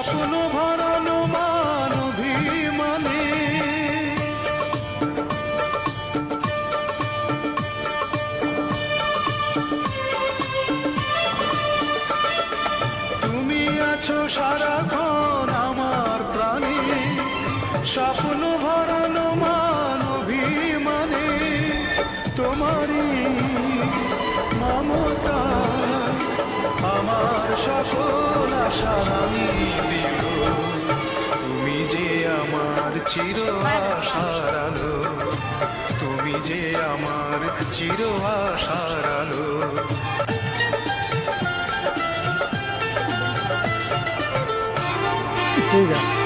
স্বপ্ন ভরানো মান অভিমানে। তুমি আছো সারাক্ষণ আমার প্রাণে, স্বপ্ন ভরানো মান অভিমানে। তোমারই মমতা আমার সকল আশা রাঙিয়ে দিল। তুমি যে আমার চির আশার আলো, তুমি যে আমার চির আশার আলো। ঠিক আছে।